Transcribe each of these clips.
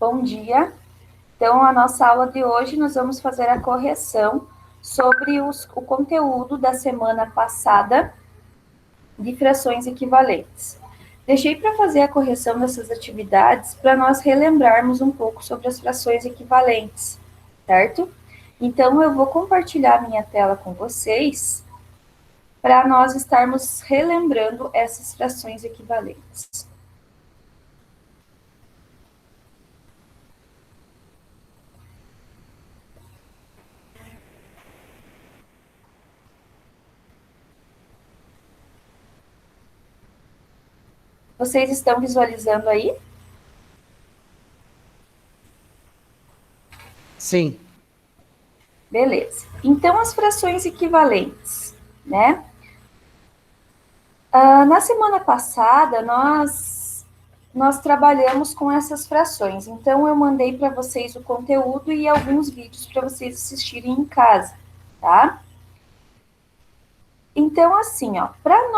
Bom dia. Então, a nossa aula de hoje, nós vamos fazer a correção sobre o conteúdo da semana passada de frações equivalentes. Deixei para fazer a correção dessas atividades para nós relembrarmos um pouco sobre as frações equivalentes, certo? Então, eu vou compartilhar minha tela com vocês para nós estarmos relembrando essas frações equivalentes. Vocês estão visualizando aí? Sim. Beleza. Então, as frações equivalentes, né? Na semana passada, nós trabalhamos com essas frações. Então, eu mandei para vocês o conteúdo e alguns vídeos para vocês assistirem em casa, tá? Então, assim, ó, para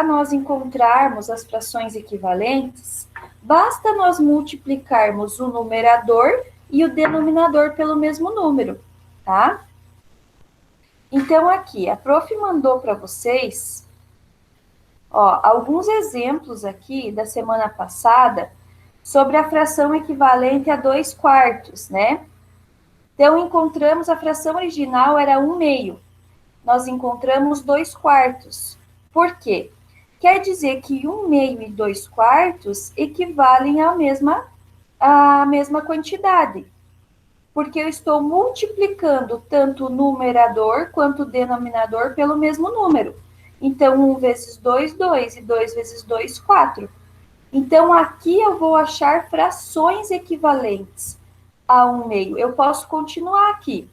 nós encontrarmos as frações equivalentes, basta nós multiplicarmos o numerador e o denominador pelo mesmo número, tá? Então, aqui, a prof mandou para vocês, ó, alguns exemplos aqui da semana passada sobre a fração equivalente a 2/4, né? Então, encontramos a fração original era 1/2. Nós encontramos 2/4. Por quê? Quer dizer que 1/2 e 2/4 equivalem à mesma quantidade. Porque eu estou multiplicando tanto o numerador quanto o denominador pelo mesmo número. Então, 1 vezes 2, 2, e 2 vezes 2, 4. Então, aqui eu vou achar frações equivalentes a 1/2. Eu posso continuar aqui.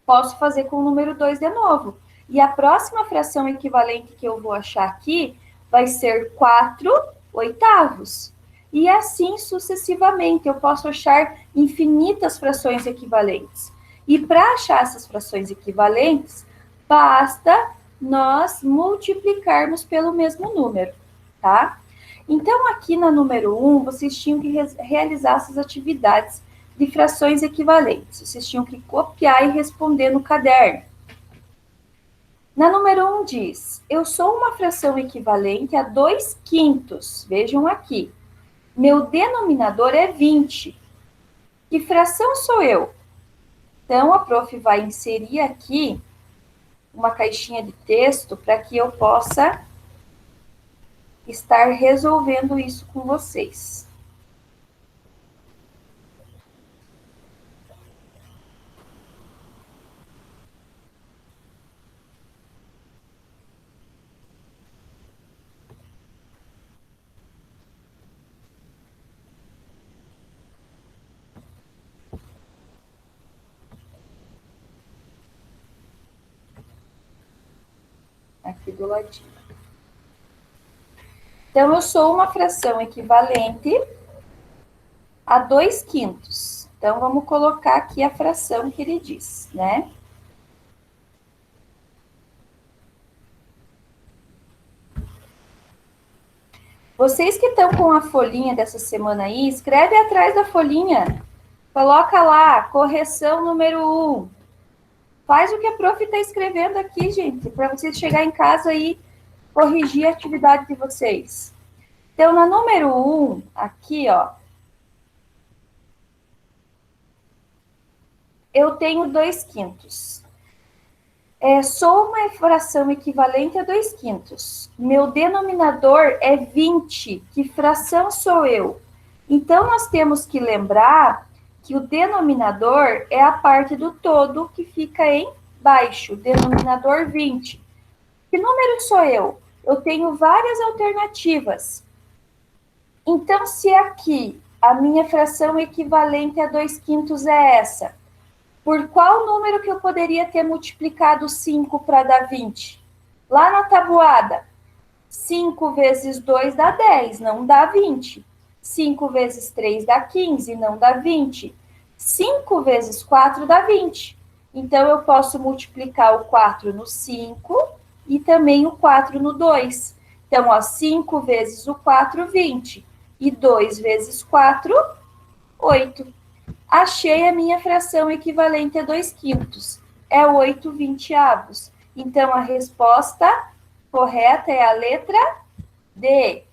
Posso fazer com o número 2 de novo. E a próxima fração equivalente que eu vou achar aqui vai ser 4/8. E assim sucessivamente, eu posso achar infinitas frações equivalentes. E para achar essas frações equivalentes, basta nós multiplicarmos pelo mesmo número, tá? Então, aqui na número 1, vocês tinham que realizar essas atividades de frações equivalentes. Vocês tinham que copiar e responder no caderno. Na número 1 diz, eu sou uma fração equivalente a 2/5. Vejam aqui. Meu denominador é 20. Que fração sou eu? Então, a prof vai inserir aqui uma caixinha de texto para que eu possa estar resolvendo isso com vocês. Aqui do ladinho. Então, eu sou uma fração equivalente a 2/5. Então, vamos colocar aqui a fração que ele diz, né? Vocês que estão com a folhinha dessa semana aí, escreve atrás da folhinha. Coloca lá, correção número 1. Faz o que a prof está escrevendo aqui, gente, para vocês chegar em casa e corrigir a atividade de vocês. Então, na número 1, aqui, ó, eu tenho 2/5. Sou uma fração equivalente a 2/5. Meu denominador é 20. Que fração sou eu? Então, nós temos que lembrar que o denominador é a parte do todo que fica embaixo, denominador 20. Que número sou eu? Eu tenho várias alternativas. Então, se aqui a minha fração equivalente a 2/5 é essa, por qual número que eu poderia ter multiplicado 5 para dar 20? Lá na tabuada, 5 vezes 2 dá 10, não dá 20. 5 vezes 3 dá 15, não dá 20. 5 vezes 4 dá 20. Então, eu posso multiplicar o 4 no 5 e também o 4 no 2. Então, ó, 5 vezes o 4, 20. E 2 vezes 4, 8. Achei a minha fração equivalente a 2/5. É 8/20. Então, a resposta correta é a letra D.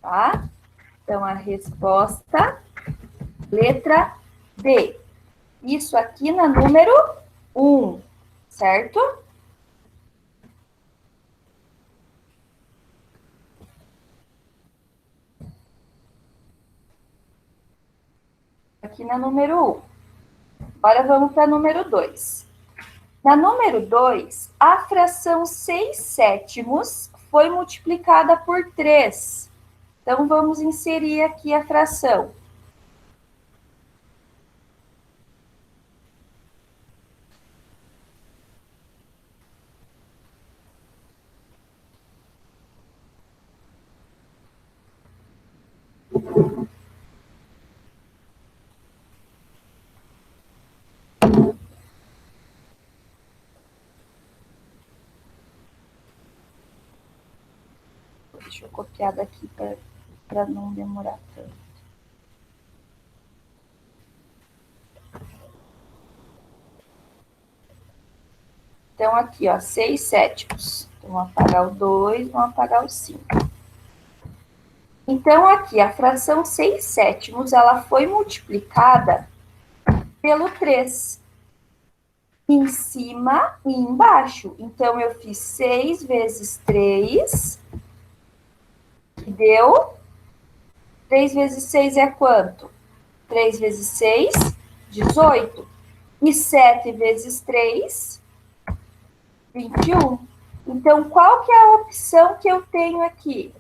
Tá? Então, a resposta, letra D. Isso aqui na número 1, certo? Aqui na número 1. Agora vamos para a número 2. Na número 2, a fração 6/7 foi multiplicada por 3. Então, vamos inserir aqui a fração. Deixa eu copiar daqui para não demorar tanto. Então, aqui, ó, 6/7. Então, vamos apagar o 2, vamos apagar o 5. Então, aqui, a fração 6/7, ela foi multiplicada pelo 3. Em cima e embaixo. Então, eu fiz 6 vezes 3, que deu... 3 vezes 6 é quanto? 3 vezes 6, 18. E 7 vezes 3, 21. Então, qual que é a opção que eu tenho aqui?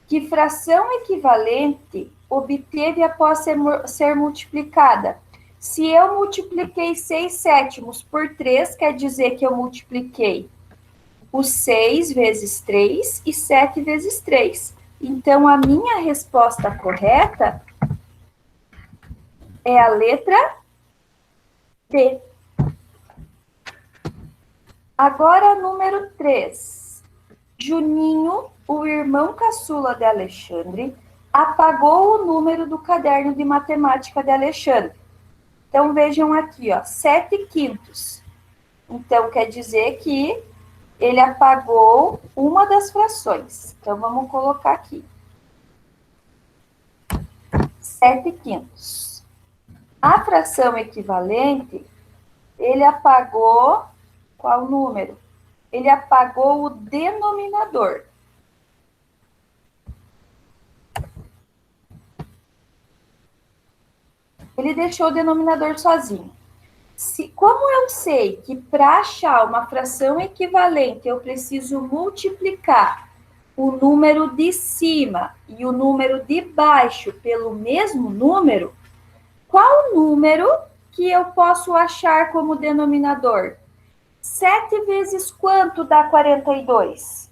Que fração equivalente obteve após ser multiplicada? Se eu multipliquei 6/7 por 3, quer dizer que eu multipliquei o 6 vezes 3 e 7 vezes 3. Então, a minha resposta correta é a letra D. Agora, número 3. Juninho, o irmão caçula de Alexandre, apagou o número do caderno de matemática de Alexandre. Então, vejam aqui, ó, 7/5. Então, quer dizer que ele apagou uma das frações. Então, vamos colocar aqui. 7/5. A fração equivalente, ele apagou qual número? Ele apagou o denominador. Ele deixou o denominador sozinho. Como eu sei que para achar uma fração equivalente eu preciso multiplicar o número de cima e o número de baixo pelo mesmo número, qual número que eu posso achar como denominador? 7 vezes quanto dá 42?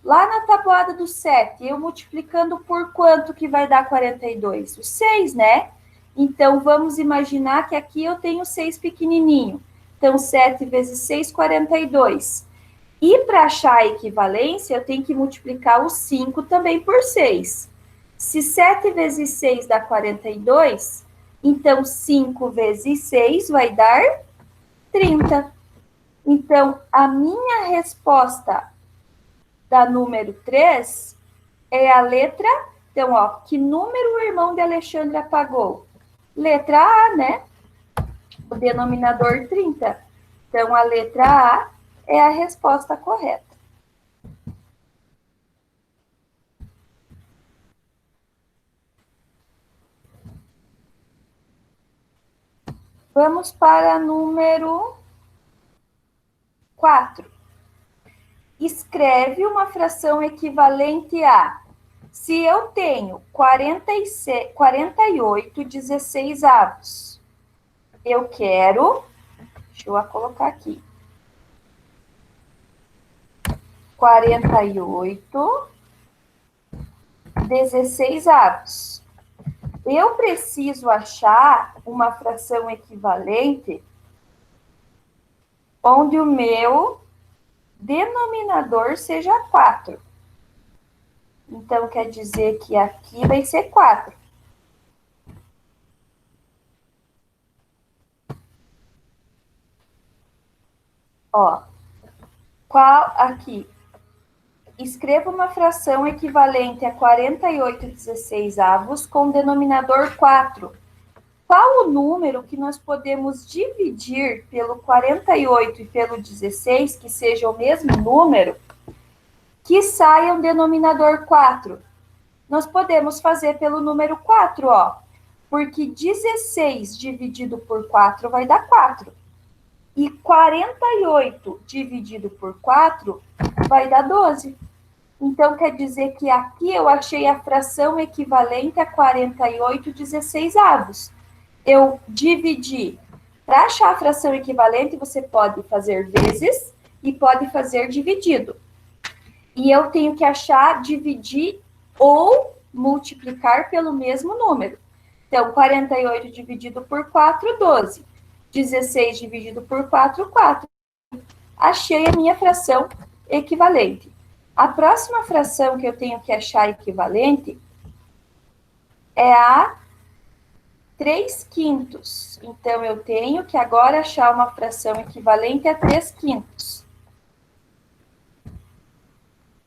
Lá na tabuada do 7, eu multiplicando por quanto que vai dar 42? O 6, né? Então, vamos imaginar que aqui eu tenho 6 pequenininho. Então, 7 vezes 6, 42. E para achar a equivalência, eu tenho que multiplicar o 5 também por 6. Se 7 vezes 6 dá 42, então 5 vezes 6 vai dar 30. Então, a minha resposta da número 3 é a letra... Então, ó, que número o irmão de Alexandre apagou? Letra A, né? O denominador 30. Então, a letra A é a resposta correta. Vamos para número 4. Escreve uma fração equivalente a... Se eu tenho 48 16avos, eu quero... Deixa eu colocar aqui. 48 16avos. Eu preciso achar uma fração equivalente onde o meu denominador seja 4. Então, quer dizer que aqui vai ser 4. Ó, qual aqui? Escreva uma fração equivalente a 48/16 com denominador 4. Qual o número que nós podemos dividir pelo 48 e pelo 16, que seja o mesmo número, que saia um denominador 4? Nós podemos fazer pelo número 4, ó. Porque 16 dividido por 4 vai dar 4. E 48 dividido por 4 vai dar 12. Então, quer dizer que aqui eu achei a fração equivalente a 48/16. Eu dividi. Para achar a fração equivalente, você pode fazer vezes e pode fazer dividido. E eu tenho que achar, dividir ou multiplicar pelo mesmo número. Então, 48 dividido por 4, 12. 16 dividido por 4, 4. Achei a minha fração equivalente. A próxima fração que eu tenho que achar equivalente é a 3/5. Então, eu tenho que agora achar uma fração equivalente a 3/5.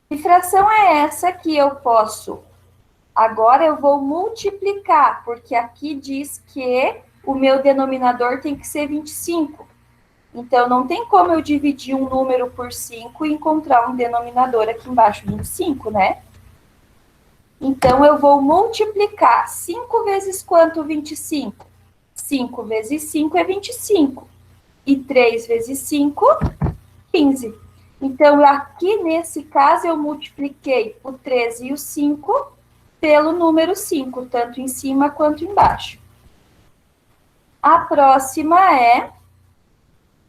Que fração é essa que eu posso? Agora eu vou multiplicar, porque aqui diz que o meu denominador tem que ser 25. Então, não tem como eu dividir um número por 5 e encontrar um denominador aqui embaixo, 25, né? Então, eu vou multiplicar. 5 vezes quanto 25? 5 vezes 5 é 25. E 3 vezes 5, 15. Então, aqui nesse caso, eu multipliquei o 13 e o 5 pelo número 5, tanto em cima quanto embaixo. A próxima é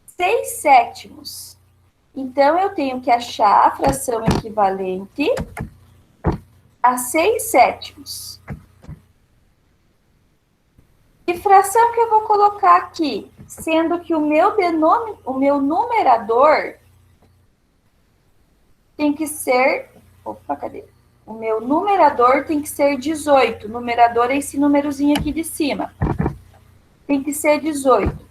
6/7. Então, eu tenho que achar a fração equivalente a 6/7. Que fração que eu vou colocar aqui? Sendo que o meu numerador tem que ser... Opa, cadê? O meu numerador tem que ser 18. Numerador é esse númerozinho aqui de cima. Tem que ser 18.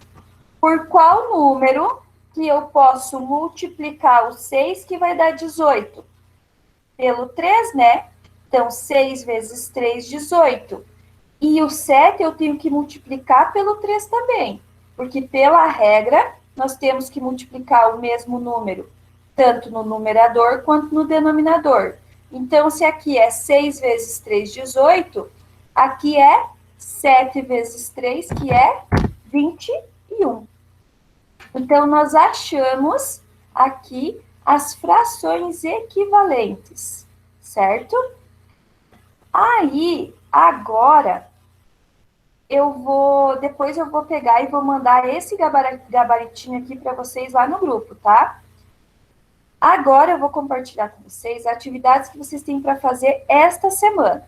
Por qual número que eu posso multiplicar o 6 que vai dar 18? Pelo 3, né? Então, 6 vezes 3, 18. E o 7 eu tenho que multiplicar pelo 3 também. Porque, pela regra, nós temos que multiplicar o mesmo número, tanto no numerador quanto no denominador. Então, se aqui é 6 vezes 3, 18, aqui é 7 vezes 3, que é 21. Então, nós achamos aqui as frações equivalentes, certo? Aí, agora, depois eu vou pegar e vou mandar esse gabaritinho aqui para vocês lá no grupo, tá? Agora eu vou compartilhar com vocês atividades que vocês têm para fazer esta semana,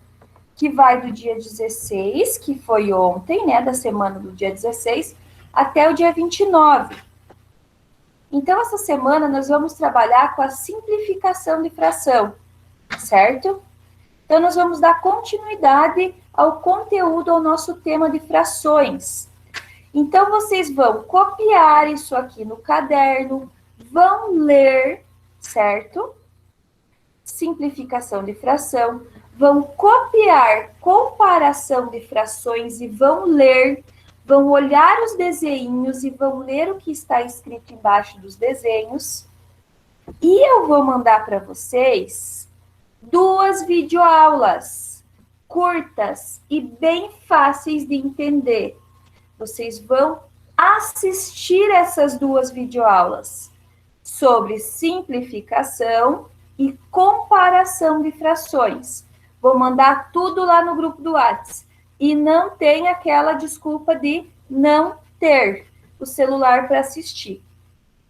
que vai do dia 16, que foi ontem, né, da semana do dia 16, até o dia 29. Então, essa semana nós vamos trabalhar com a simplificação de fração, certo? Então, nós vamos dar continuidade ao conteúdo, ao nosso tema de frações. Então, vocês vão copiar isso aqui no caderno, vão ler, certo? Simplificação de fração, vão copiar comparação de frações e vão ler, vão olhar os desenhos e vão ler o que está escrito embaixo dos desenhos. E eu vou mandar para vocês 2 videoaulas curtas e bem fáceis de entender. Vocês vão assistir essas 2 videoaulas sobre simplificação e comparação de frações. Vou mandar tudo lá no grupo do WhatsApp. E não tem aquela desculpa de não ter o celular para assistir.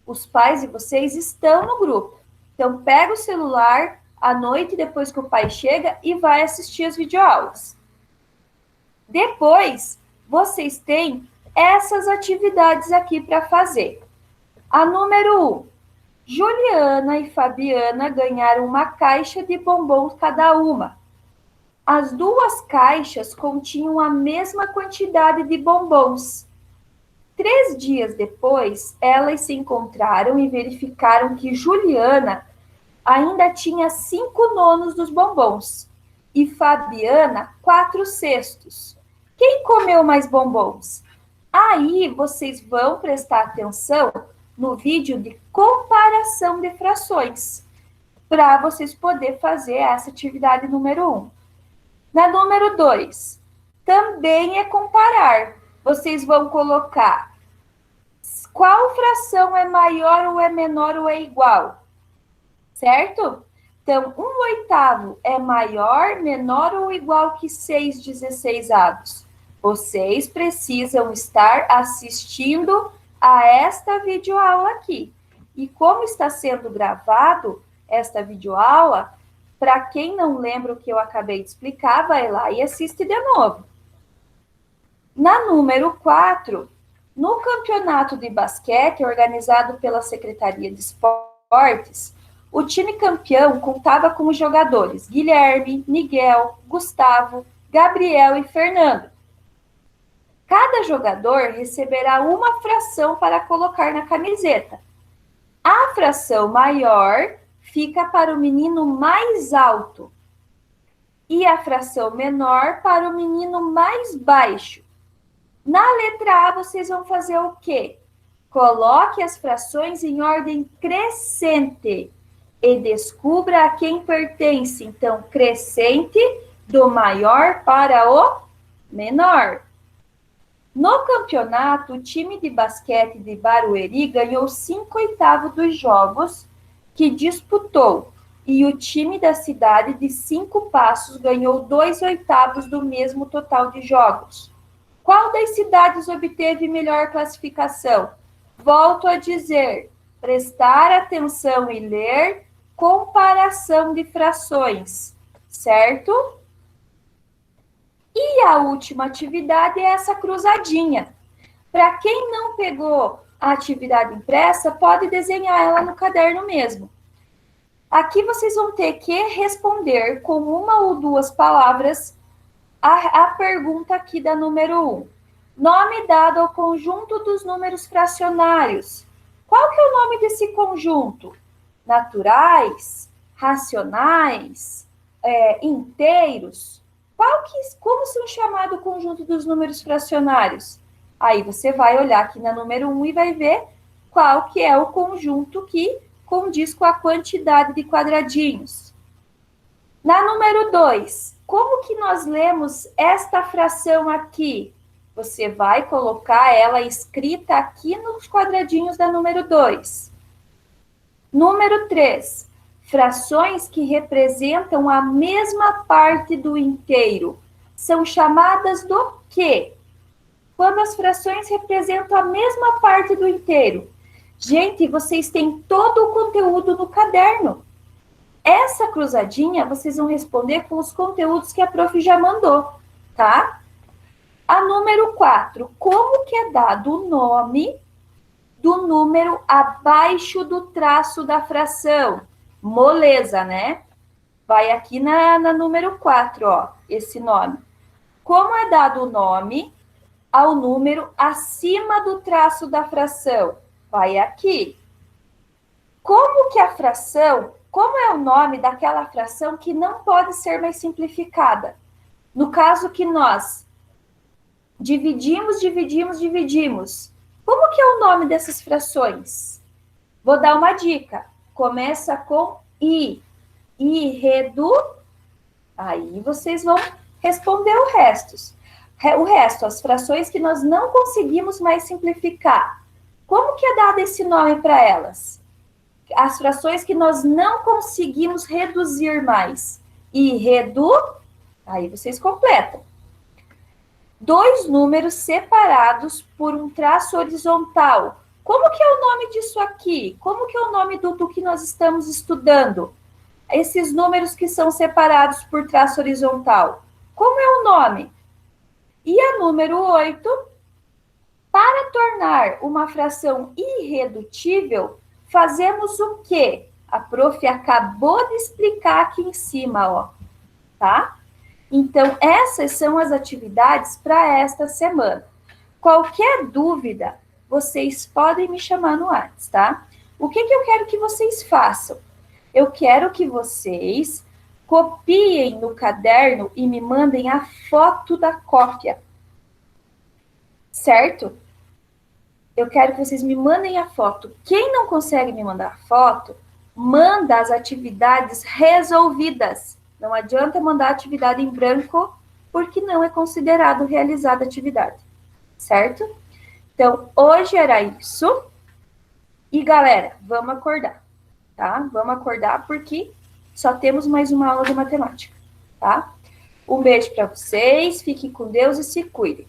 Os pais de vocês estão no grupo. Então, pega o celular à noite, depois que o pai chega, e vai assistir as videoaulas. Depois, vocês têm essas atividades aqui para fazer. A número 1, Juliana e Fabiana ganharam uma caixa de bombons cada uma. As duas caixas continham a mesma quantidade de bombons. 3 dias depois, elas se encontraram e verificaram que Juliana ainda tinha 5/9 dos bombons e Fabiana 4/6. Quem comeu mais bombons? Aí vocês vão prestar atenção no vídeo de comparação de frações, para vocês poderem fazer essa atividade número 1. Na número 2, também é comparar. Vocês vão colocar qual fração é maior ou é menor ou é igual, certo? Então, 1/8 é maior, menor ou igual que 6/16. Vocês precisam estar assistindo a esta videoaula aqui. E como está sendo gravado esta videoaula, para quem não lembra o que eu acabei de explicar, vai lá e assiste de novo. Na número 4, no campeonato de basquete organizado pela Secretaria de Esportes, o time campeão contava com os jogadores Guilherme, Miguel, Gustavo, Gabriel e Fernando. Cada jogador receberá uma fração para colocar na camiseta. A fração maior fica para o menino mais alto e a fração menor para o menino mais baixo. Na letra A, vocês vão fazer o quê? Coloque as frações em ordem crescente e descubra a quem pertence. Então, crescente do maior para o menor. No campeonato, o time de basquete de Barueri ganhou 5/8 dos jogos que disputou e o time da cidade de 5 Passos ganhou 2/8 do mesmo total de jogos. Qual das cidades obteve melhor classificação? Volto a dizer, prestar atenção e ler comparação de frações, certo? E a última atividade é essa cruzadinha. Para quem não pegou a atividade impressa, pode desenhar ela no caderno mesmo. Aqui vocês vão ter que responder com uma ou duas palavras a pergunta aqui da número 1. Nome dado ao conjunto dos números fracionários. Qual que é o nome desse conjunto? Naturais? Racionais? Inteiros? Como são chamados o conjunto dos números fracionários? Aí você vai olhar aqui na número 1 e vai ver qual que é o conjunto que condiz com a quantidade de quadradinhos. Na número 2, como que nós lemos esta fração aqui? Você vai colocar ela escrita aqui nos quadradinhos da número 2. Número 3, frações que representam a mesma parte do inteiro são chamadas do quê? Quando as frações representam a mesma parte do inteiro. Gente, vocês têm todo o conteúdo no caderno. Essa cruzadinha, vocês vão responder com os conteúdos que a prof já mandou, tá? A número 4, como que é dado o nome do número abaixo do traço da fração? Moleza, né? Vai aqui na número 4, ó, esse nome. Como é dado o nome ao número acima do traço da fração? Vai aqui. Como é o nome daquela fração que não pode ser mais simplificada? No caso que nós dividimos. Como que é o nome dessas frações? Vou dar uma dica. Começa com I. Aí vocês vão responder o resto, as frações que nós não conseguimos mais simplificar. Como que é dado esse nome para elas? As frações que nós não conseguimos reduzir mais. Aí vocês completam. 2 números separados por um traço horizontal. Como que é o nome disso aqui? Como que é o nome do que nós estamos estudando? Esses números que são separados por traço horizontal. Como é o nome? E a número 8, para tornar uma fração irredutível, fazemos o quê? A prof acabou de explicar aqui em cima, ó, tá? Então, essas são as atividades para esta semana. Qualquer dúvida, vocês podem me chamar no WhatsApp, tá? O que eu quero que vocês façam? Eu quero que vocês copiem no caderno e me mandem a foto da cópia, certo? Eu quero que vocês me mandem a foto. Quem não consegue me mandar a foto, manda as atividades resolvidas. Não adianta mandar atividade em branco, porque não é considerado realizada a atividade, certo? Então, hoje era isso. E, galera, vamos acordar, tá? Vamos acordar porque só temos mais uma aula de matemática, tá? Um beijo para vocês, fiquem com Deus e se cuidem.